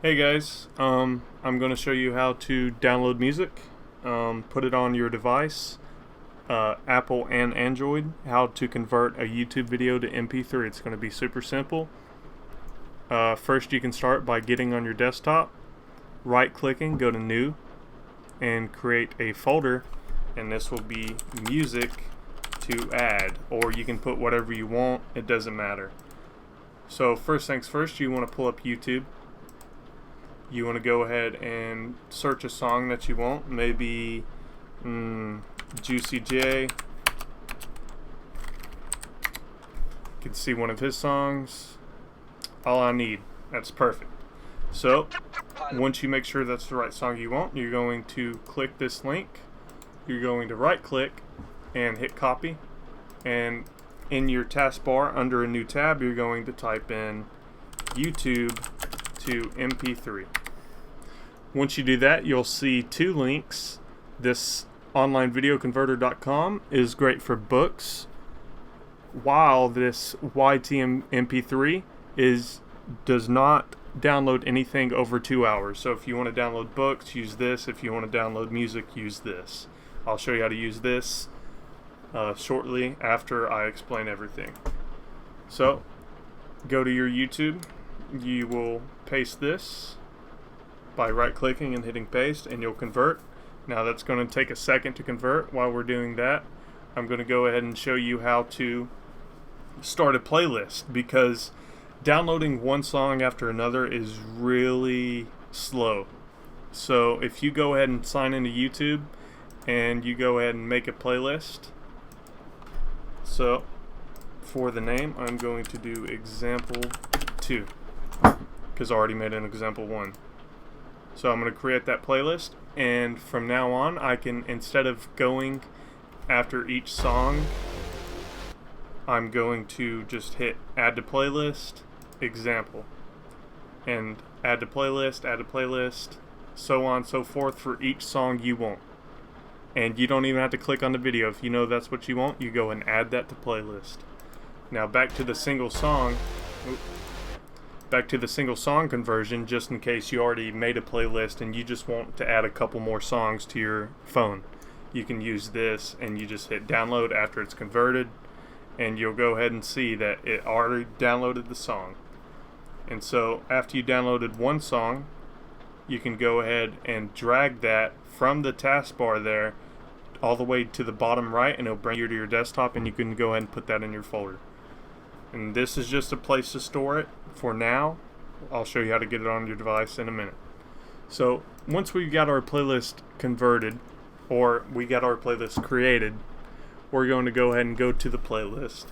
Hey guys, I'm going to show you how to download music, put it on your device, Apple and Android, how to convert a YouTube video to MP3. It's going to be super simple. First, you can start by getting on your desktop, right clicking, go to New, and create a folder, and this will be music to add, or you can put whatever you want, it doesn't matter. So, first things first, you want to pull up YouTube. You want to go ahead and search a song that you want, maybe Juicy J. You can see one of his songs. All I Need. That's perfect. So, once you make sure that's the right song you want, you're going to click this link. You're going to right click and hit copy. And in your taskbar, under a new tab, you're going to type in YouTube to MP3. Once you do that, you'll see two links. This onlinevideoconverter.com is great for books, while this YTMP3 does not download anything over 2 hours. So if you want to download books, use this. If you want to download music, use this. I'll show you how to use this shortly after I explain everything. So go to your YouTube. You will paste this by right clicking and hitting paste, and you'll convert. Now that's going to take a second to convert. While we're doing that, I'm going to go ahead and show you how to start a playlist, because downloading one song after another is really slow. So if you go ahead and sign into YouTube and you go ahead and make a playlist, so for the name I'm going to do example 2 because I already made an example 1. So I'm going to create that playlist, and from now on I can, instead of going after each song, I'm going to just hit add to playlist, example, and add to playlist, so on and so forth for each song you want. And you don't even have to click on the video. If you know that's what you want, you go and add that to playlist. Now back to the single song. Back to the single song conversion, just in case you already made a playlist and you just want to add a couple more songs to your phone. You can use this, and you just hit download after it's converted, and you'll go ahead and see that it already downloaded the song. And so after you downloaded one song, you can go ahead and drag that from the taskbar there all the way to the bottom right, and it'll bring you to your desktop, and you can go ahead and put that in your folder. And this is just a place to store it for now. I'll show you how to get it on your device in a minute. So once we got our playlist converted, or we got our playlist created, we're going to go ahead and go to the playlist,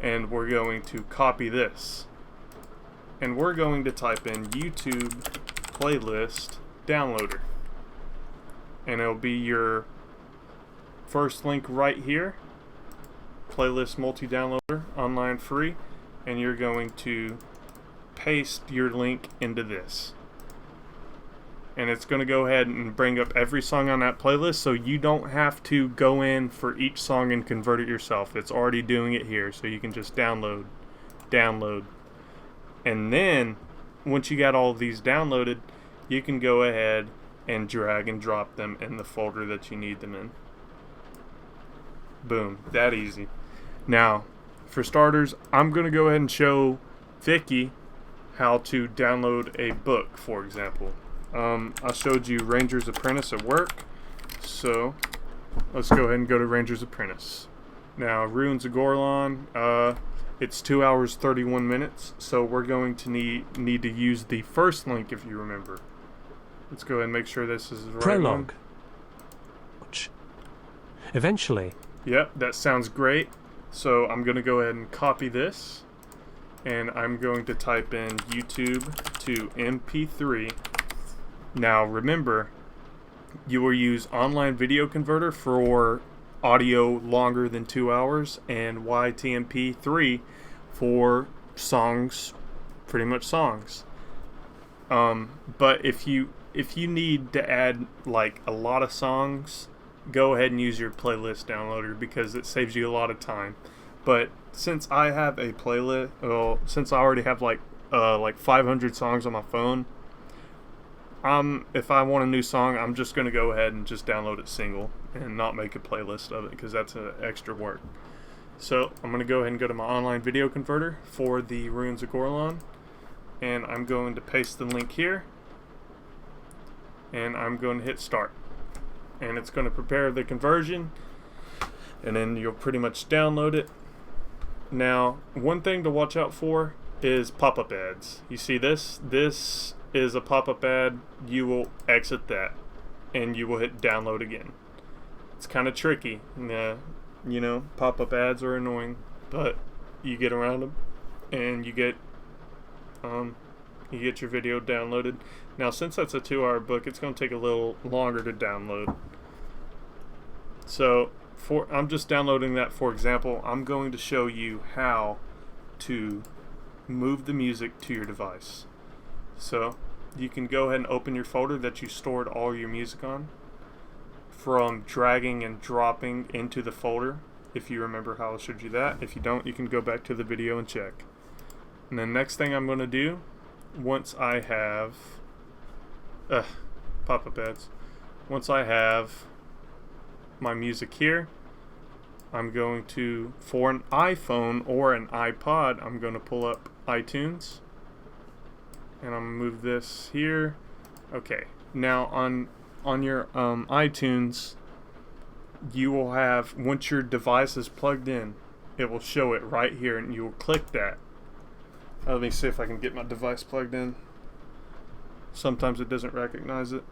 and we're going to copy this, and we're going to type in YouTube playlist downloader, and it'll be your first link right here, playlist multi-downloader, online free, and you're going to paste your link into this, and it's going to go ahead and bring up every song on that playlist, so you don't have to go in for each song and convert it yourself. It's already doing it here, so you can just download, and then once you got all of these downloaded, you can go ahead and drag and drop them in the folder that you need them in. Boom, that easy. Now, for starters, I'm going to go ahead and show Vicky how to download a book, for example. I showed you Ranger's Apprentice at work, so let's go ahead and go to Ranger's Apprentice. Now, Ruins of Gorlon, it's 2 hours 31 minutes, so we're going to need to use the first link, if you remember. Let's go ahead and make sure this is the right Prologue. one. Eventually. Yep, that sounds great. So I'm going to go ahead and copy this, and I'm going to type in YouTube to MP3. Now remember, you will use Online Video Converter for audio longer than 2 hours, and YTMP3 for songs, pretty much songs. But if you need to add like a lot of songs, go ahead and use your playlist downloader, because it saves you a lot of time. But since I have a playlist, since I already have like 500 songs on my phone, if I want a new song, I'm just going to go ahead and just download it single and not make a playlist of it because that's extra work. So I'm going to go ahead and go to my online video converter for the Ruins of Gorlon, and I'm going to paste the link here, and I'm going to hit start, and it's going to prepare the conversion, and then you'll pretty much download it. Now, one thing to watch out for is pop-up ads. You see this? This is a pop-up ad. You will exit that, and you will hit download again. It's kind of tricky. Pop-up ads are annoying, but you get around them, and you get your video downloaded. Now, since that's a 2-hour book, it's going to take a little longer to download. So, I'm just downloading that for example. I'm going to show you how to move the music to your device. So, you can go ahead and open your folder that you stored all your music on, from dragging and dropping into the folder, if you remember how I showed you that. If you don't, you can go back to the video and check. And the next thing I'm going to do, once I have pop-up ads, once I have my music here, I'm going to, for an iPhone or an iPod, I'm going to pull up iTunes, and I'm going to move this here. Okay, now on your iTunes, you will have, once your device is plugged in, it will show it right here, and you will click that. Let me see if I can get my device plugged in. Sometimes it doesn't recognize it.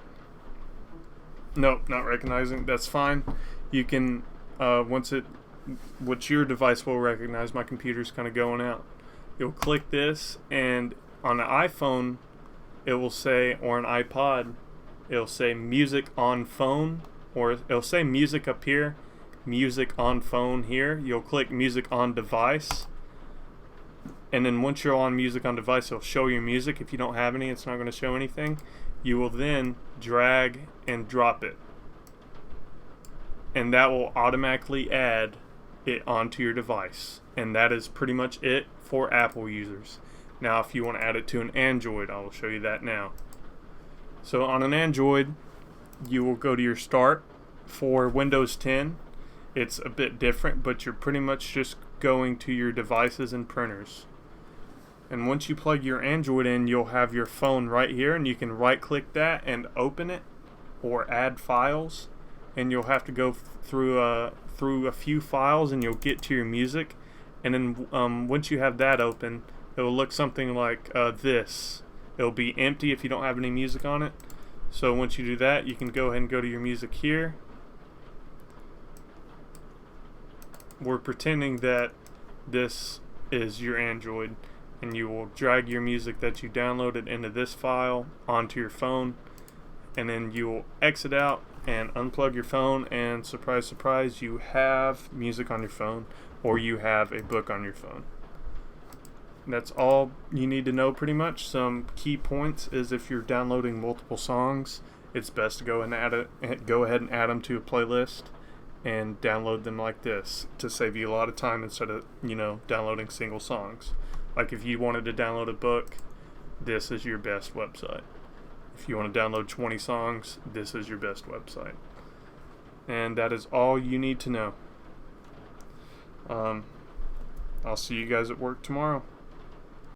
Nope, not recognizing. That's fine. You can, what your device will recognize, my computer's kind of going out. You'll click this, and on an iPhone, it will say, or an iPod, it'll say music on phone, or it'll say music up here, music on phone here. You'll click music on device, and then once you're on music on device, it'll show your music. If you don't have any, it's not going to show anything. You will then drag and drop it, and that will automatically add it onto your device. And that is pretty much it for Apple users. Now, if you want to add it to an Android, I will show you that now. So on an Android, you will go to your start. For Windows 10, it's a bit different, but you're pretty much just going to your devices and printers. And once you plug your Android in, you'll have your phone right here, and you can right click that and open it or add files, and you'll have to go through a few files, and you'll get to your music. And then once you have that open, it will look something like this. It'll be empty if you don't have any music on it. So once you do that, you can go ahead and go to your music here. We're pretending that this is your Android, and you will drag your music that you downloaded into this file onto your phone, and then you will exit out and unplug your phone, and surprise, surprise, you have music on your phone, or you have a book on your phone. That's all you need to know pretty much. Some key points is if you're downloading multiple songs, it's best to go ahead and add them to a playlist and download them like this to save you a lot of time instead of, downloading single songs. Like if you wanted to download a book, this is your best website. If you want to download 20 songs, this is your best website. And that is all you need to know. I'll see you guys at work tomorrow.